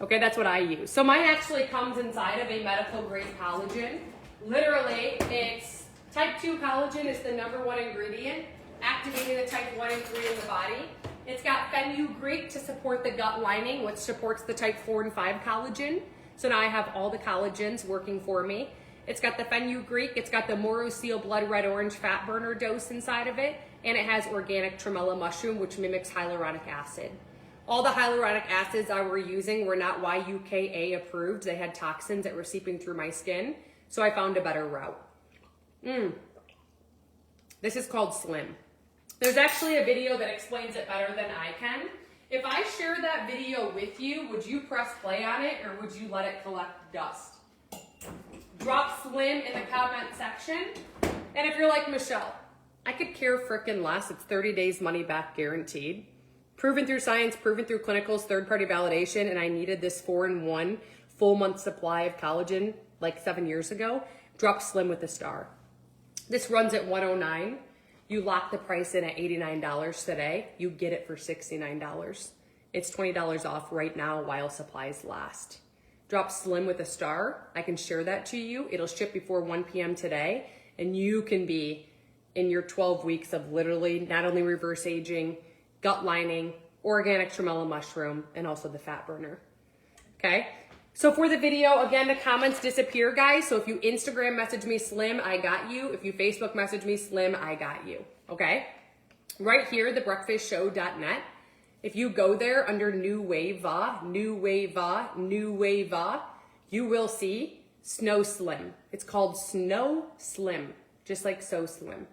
Okay, that's what I use. So mine actually comes inside of a medical grade collagen. Literally, it's type 2 collagen is the #1 ingredient, activating the type 1 and 3 in the body. It's got fenugreek to support the gut lining, which supports the type 4 and 5 collagen. So now I have all the collagens working for me. It's got the fenugreek, it's got the Morosil blood red orange fat burner dose inside of it, and it has organic tremella mushroom, which mimics hyaluronic acid. All the hyaluronic acids I were using were not YUKA approved. They had toxins that were seeping through my skin, so I found a better route. This is called Slim. There's actually a video that explains it better than I can. If I share that video with you, would you press play on it or would you let it collect dust? Drop Slim in the comment section. And if you're like, Michelle, I could care frickin' less. It's 30 days money back guaranteed. Proven through science, proven through clinicals, third-party validation, and I needed this 4-in-1 full month supply of collagen like 7 years ago. Drop Slim with a star. This runs at $109. You lock the price in at $89 today. You get it for $69. It's $20 off right now while supplies last. Drop Slim with a star. I can share that to you. It'll ship before 1 p.m. today, and you can be in your 12 weeks of literally not only reverse aging, gut lining, organic tremella mushroom, and also the fat burner. Okay? So for the video, again, the comments disappear, guys. So if you Instagram message me Slim, I got you. If you Facebook message me Slim, I got you. Okay? Right here, thebreakfastshow.net. If you go there under New Wave-a, you will see Snow Slim. It's called Snow Slim, just like So Slim.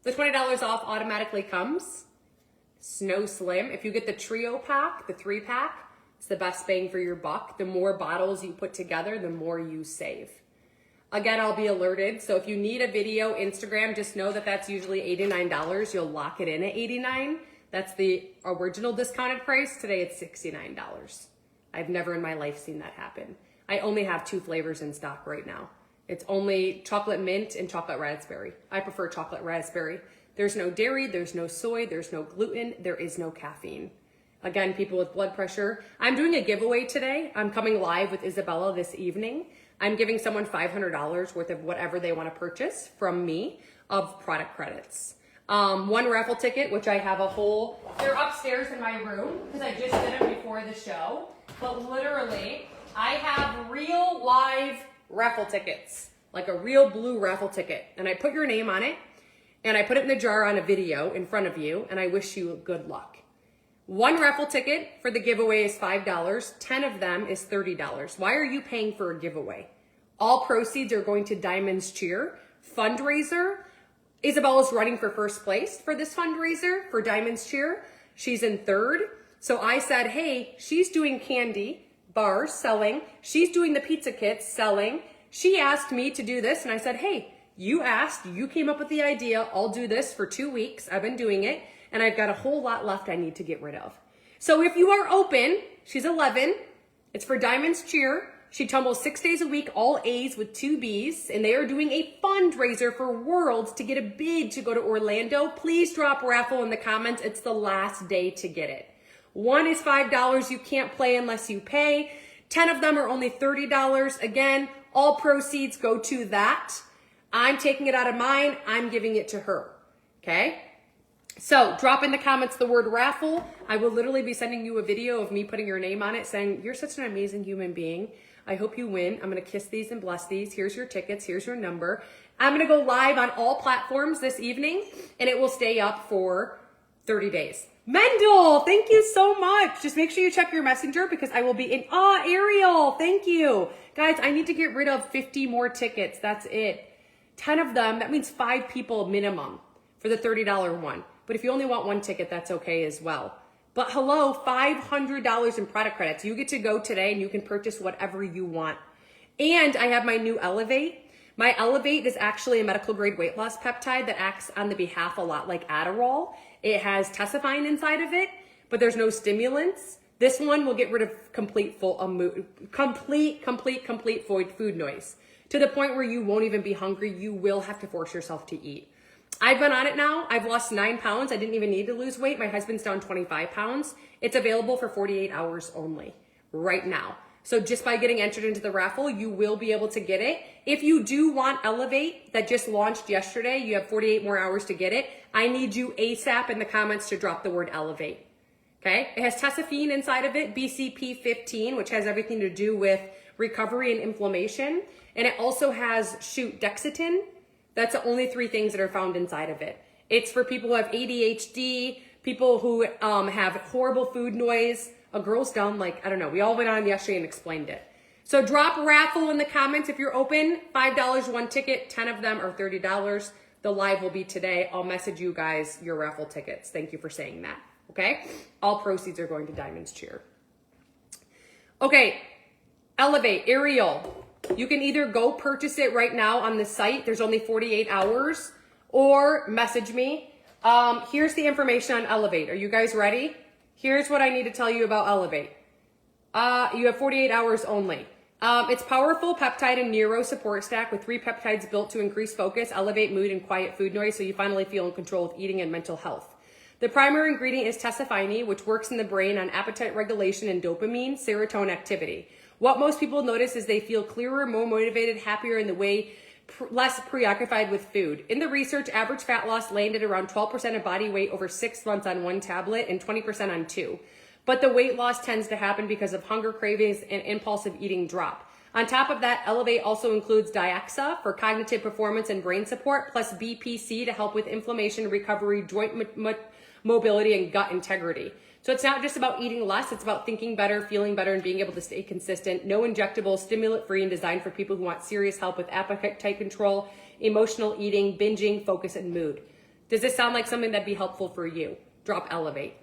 The $20 off automatically comes. Snow Slim. If you get the trio pack, the 3-pack, it's the best bang for your buck. The more bottles you put together, the more you save. Again, I'll be alerted. So if you need a video Instagram, just know that that's usually $89. You'll lock it in at $89. That's the original discounted price. Today it's $69. I've never in my life seen that happen. I only have 2 flavors in stock right now. It's only chocolate mint and chocolate raspberry. I prefer chocolate raspberry. There's no dairy, there's no soy, there's no gluten, there is no caffeine. Again, people with blood pressure. I'm doing a giveaway today. I'm coming live with Isabella this evening. I'm giving someone $500 worth of whatever they want to purchase from me of product credits. 1 raffle ticket, which I have a whole, they're upstairs in my room because I just did them before the show. But literally, I have real live raffle tickets, like a real blue raffle ticket. And I put your name on it and I put it in the jar on a video in front of you and I wish you good luck. 1 raffle ticket for the giveaway is $5. 10 of them is $30. Why are you paying for a giveaway? All proceeds are going to Diamonds Cheer fundraiser. Isabella's running for first place for this fundraiser for Diamonds Cheer. She's in 3rd. So I said, hey, she's doing candy bars selling. She's doing the pizza kits selling. She asked me to do this. And I said, hey, you asked, you came up with the idea. I'll do this for 2 weeks. I've been doing it. And I've got a whole lot left I need to get rid of. So if you are open, she's 11. It's for Diamonds Cheer. She tumbles 6 days a week, all A's with 2 B's. And they are doing a fundraiser for Worlds to get a bid to go to Orlando. Please drop raffle in the comments. It's the last day to get it. 1 is $5. You can't play unless you pay. 10 of them are only $30. Again, all proceeds go to that. I'm taking it out of mine. I'm giving it to her. Okay? So drop in the comments the word raffle. I will literally be sending you a video of me putting your name on it saying, you're such an amazing human being. I hope you win. I'm going to kiss these and bless these. Here's your tickets. Here's your number. I'm going to go live on all platforms this evening and it will stay up for 30 days. Mendel, thank you so much. Just make sure you check your messenger because I will be in, Ariel, thank you. Guys, I need to get rid of 50 more tickets. That's it. 10 of them, that means 5 people minimum for the $30 one. But if you only want 1 ticket, that's okay as well. But hello, $500 in product credits. You get to go today and you can purchase whatever you want. And I have my new Elevate. My Elevate is actually a medical grade weight loss peptide that acts on the behalf a lot like Adderall. It has tesifying inside of it, but there's no stimulants. This one will get rid of complete food noise to the point where you won't even be hungry. You will have to force yourself to eat. I've been on it now. I've lost 9 pounds. I didn't even need to lose weight. My husband's down 25 pounds. It's available for 48 hours only right now. So just by getting entered into the raffle, you will be able to get it. If you do want Elevate that just launched yesterday, you have 48 more hours to get it. I need you ASAP in the comments to drop the word Elevate. Okay? It has tesofine inside of it, BCP 15, which has everything to do with recovery and inflammation. And it also has, Dexatin. That's the only 3 things that are found inside of it. It's for people who have ADHD, people who have horrible food noise. A girl's down, like, I don't know. We all went on yesterday and explained it. So drop raffle in the comments if you're open. $5 one ticket, 10 of them are $30. The live will be today. I'll message you guys your raffle tickets. Thank you for saying that. Okay? All proceeds are going to Diamond's Cheer. Okay, Elevate, Ariel. You can either go purchase it right now on the site. There's only 48 hours. Or message me. Here's the information on Elevate. Are you guys ready? Here's what I need to tell you about Elevate. You have 48 hours only. It's powerful peptide and neuro support stack with 3 peptides built to increase focus, elevate mood, and quiet food noise so you finally feel in control of eating and mental health. The primary ingredient is tesofine, which works in the brain on appetite regulation and dopamine, serotonin activity. What most people notice is they feel clearer, more motivated, happier in the way, less preoccupied with food. In the research, average fat loss landed around 12% of body weight over 6 months on 1 tablet and 20% on 2. But the weight loss tends to happen because of hunger cravings and impulsive eating drop. On top of that, Elevate also includes Diaxa for cognitive performance and brain support, plus BPC to help with inflammation, recovery, joint mobility, and gut integrity. So it's not just about eating less, it's about thinking better, feeling better, and being able to stay consistent. No injectable, stimulant-free, and designed for people who want serious help with appetite control, emotional eating, binging, focus, and mood. Does this sound like something that'd be helpful for you? Drop Elevate.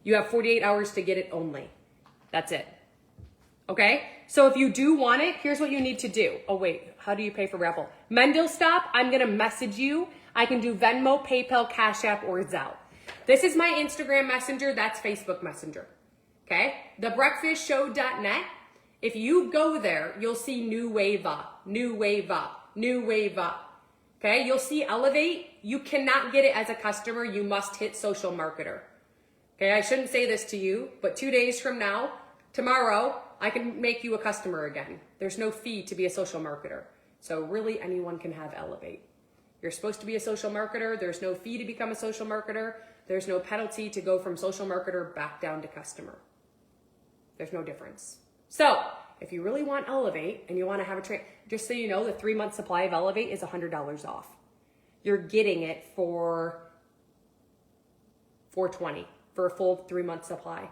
You have 48 hours to get it only. That's it. Okay? So if you do want it, here's what you need to do. Oh wait, how do you pay for raffle? Mendel Stop, I'm gonna message you. I can do Venmo, PayPal, Cash App, or Zelle. This is my Instagram Messenger, that's Facebook Messenger. Okay? TheBreakfastShow.net. If you go there, you'll see New Wave Up, New Wave Up, New Wave Up. Okay? You'll see Elevate. You cannot get it as a customer. You must hit Social Marketer. Okay, I shouldn't say this to you, but 2 days from now, tomorrow, I can make you a customer again. There's no fee to be a social marketer. So really anyone can have Elevate. You're supposed to be a social marketer. There's no fee to become a social marketer. There's no penalty to go from social marketer back down to customer. There's no difference. So if you really want Elevate and you want to have a just so you know, the 3-month supply of Elevate is $100 off. You're getting it for $420. For a full 3-month supply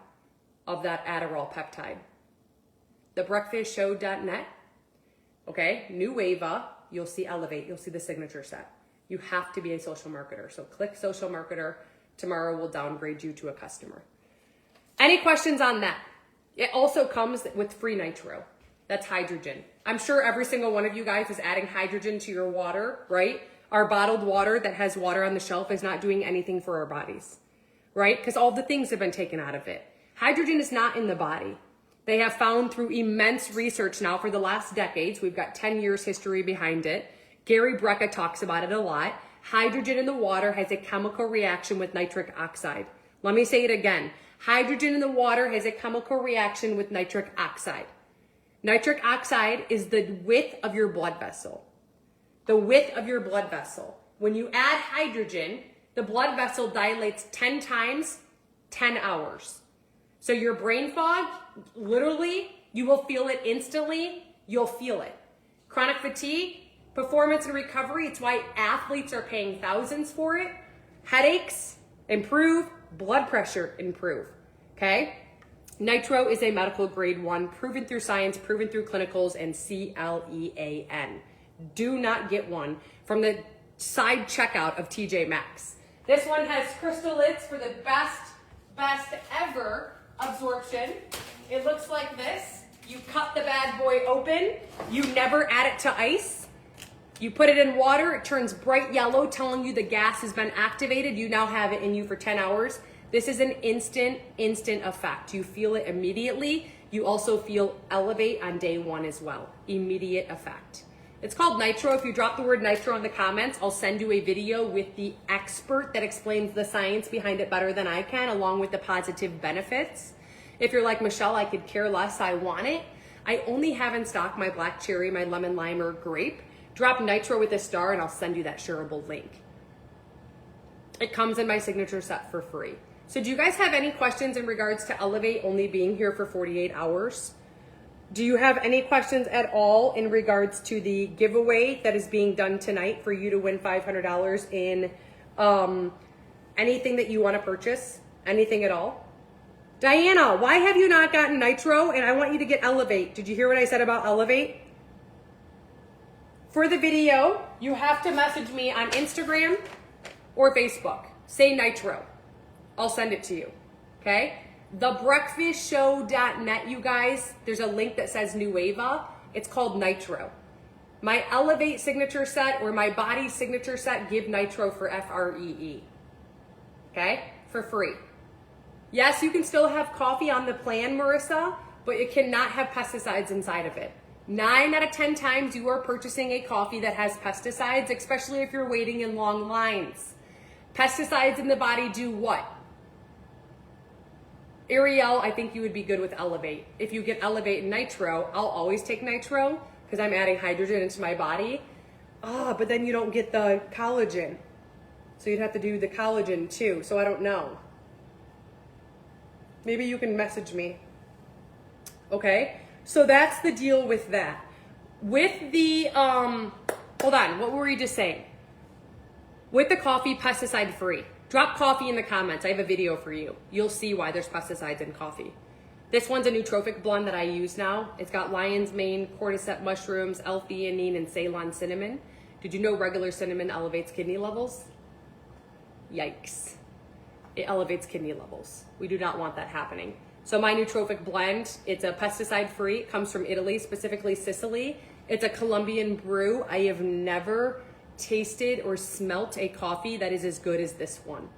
of that Adderall peptide. TheBreakfastShow.net. Okay, New Wava, you'll see Elevate, you'll see the signature set. You have to be a social marketer. So click social marketer. Tomorrow we'll downgrade you to a customer. Any questions on that? It also comes with free nitro. That's hydrogen. I'm sure every single one of you guys is adding hydrogen to your water, right? Our bottled water that has water on the shelf is not doing anything for our bodies. Right? Because all the things have been taken out of it. Hydrogen is not in the body. They have found through immense research now for the last decades, we've got 10 years history behind it. Gary Brecka talks about it a lot. Hydrogen in the water has a chemical reaction with nitric oxide. Let me say it again. Hydrogen in the water has a chemical reaction with nitric oxide. Nitric oxide is the width of your blood vessel. The width of your blood vessel. When you add hydrogen, the blood vessel dilates 10 times, 10 hours. So your brain fog, literally, you will feel it instantly. You'll feel it. Chronic fatigue, performance and recovery. It's why athletes are paying thousands for it. Headaches, improve. Blood pressure, improve. Okay? Nitro is a medical grade 1, proven through science, proven through clinicals, and CLEAN. Do not get one from the side checkout of TJ Maxx. This one has crystal lids for the best ever absorption. It looks like this. You cut the bad boy open. You never add it to ice. You put it in water. It turns bright yellow, telling you the gas has been activated. You now have it in you for 10 hours. This is an instant effect. You feel it immediately. You also feel elevate on day one as well. Immediate effect. It's called Nitro. If you drop the word Nitro in the comments, I'll send you a video with the expert that explains the science behind it better than I can, along with the positive benefits. If you're like, Michelle, I could care less, I want it. I only have in stock my black cherry, my lemon lime, or grape. Drop Nitro with a star and I'll send you that shareable link. It comes in my signature set for free. So do you guys have any questions in regards to Elevate only being here for 48 hours? Do you have any questions at all in regards to the giveaway that is being done tonight for you to win $500 in anything that you want to purchase? Anything at all? Diana, why have you not gotten Nitro? And I want you to get Elevate. Did you hear what I said about Elevate? For the video, you have to message me on Instagram or Facebook. Say Nitro. I'll send it to you, okay? Thebreakfastshow.net, you guys, there's a link that says Nueva. It's called Nitro. My Elevate signature set or my body signature set, give Nitro for FREE, okay? For free. Yes, you can still have coffee on the plan, Marissa, but it cannot have pesticides inside of it. 9 out of 10 times you are purchasing a coffee that has pesticides, especially if you're waiting in long lines. Pesticides in the body do what? Ariel, I think you would be good with Elevate. If you get Elevate and Nitro, I'll always take Nitro because I'm adding hydrogen into my body. But then you don't get the collagen. So you'd have to do the collagen too. So I don't know. Maybe you can message me. Okay, so that's the deal with that. With the, hold on, what were we just saying? With the coffee, pesticide free. Drop coffee in the comments. I have a video for you. You'll see why there's pesticides in coffee. This one's a nootropic blend that I use now. It's got lion's mane, cordyceps mushrooms, L-theanine, and Ceylon cinnamon. Did you know regular cinnamon elevates kidney levels? Yikes. It elevates kidney levels. We do not want that happening. So my nootropic blend, it's a pesticide free. It comes from Italy, specifically Sicily. It's a Colombian brew. I have never tasted or smelt a coffee that is as good as this one.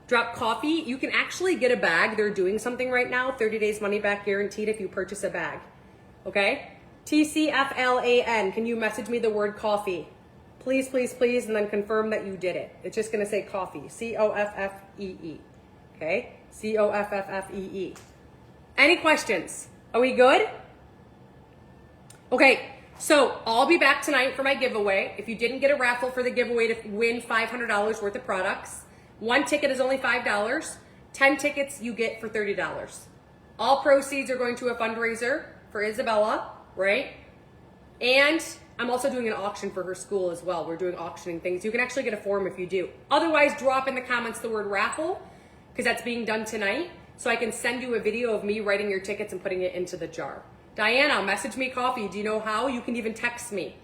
Drop coffee. You can actually get a bag. They're doing something right now. 30 days money back guaranteed if you purchase a bag. Okay? TCFLAN. Can you message me the word coffee? Please, please, please, and then confirm that you did it. It's just going to say coffee. COFFEE. Okay? COFFEE. Any questions? Are we good? Okay. So I'll be back tonight for my giveaway. If you didn't get a raffle for the giveaway to win $500 worth of products, 1 ticket is only $5. 10 tickets you get for $30. All proceeds are going to a fundraiser for Isabella, right? And I'm also doing an auction for her school as well. We're doing auctioning things. You can actually get a form if you do. Otherwise, drop in the comments the word raffle because that's being done tonight. So I can send you a video of me writing your tickets and putting it into the jar. Diana, message me coffee. Do you know how? You can even text me.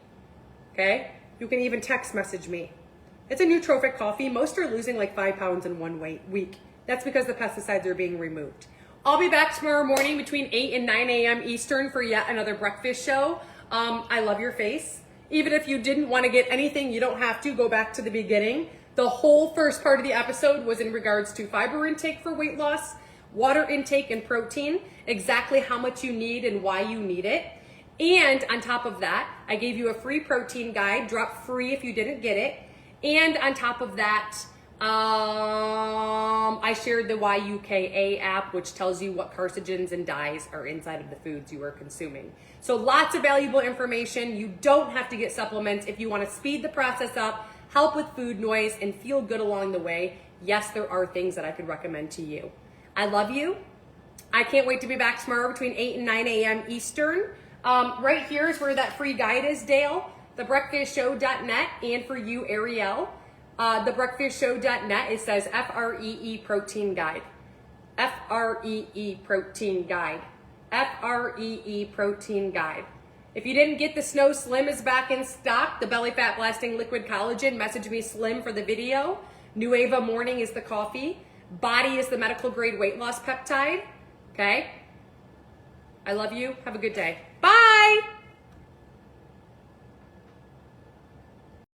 Okay? You can even text message me. It's a nootropic coffee. Most are losing like 5 pounds in 1 week. That's because the pesticides are being removed. I'll be back tomorrow morning between 8 and 9 a.m. Eastern for yet another breakfast show. I love your face. Even if you didn't want to get anything, you don't have to. Go back to the beginning. The whole first part of the episode was in regards to fiber intake for weight loss, water intake and protein, exactly how much you need and why you need it. And on top of that, I gave you a free protein guide, drop free if you didn't get it. And on top of that, I shared the YUKA app, which tells you what carcinogens and dyes are inside of the foods you are consuming. So lots of valuable information. You don't have to get supplements if you want to speed the process up, help with food noise, and feel good along the way. Yes, there are things that I could recommend to you. I love you. I can't wait to be back tomorrow between 8 and 9 a.m. Eastern. Right here is where that free guide is, Dale. Thebreakfastshow.net. And for you, Ariel, thebreakfastshow.net, it says FREE Protein Guide. FREE Protein Guide. FREE Protein Guide. If you didn't get the Snow Slim is back in stock, the Belly Fat Blasting Liquid Collagen, message me Slim for the video. Nueva Morning is the coffee. Body is the medical grade weight loss peptide. Okay? I love you. Have a good day. Bye!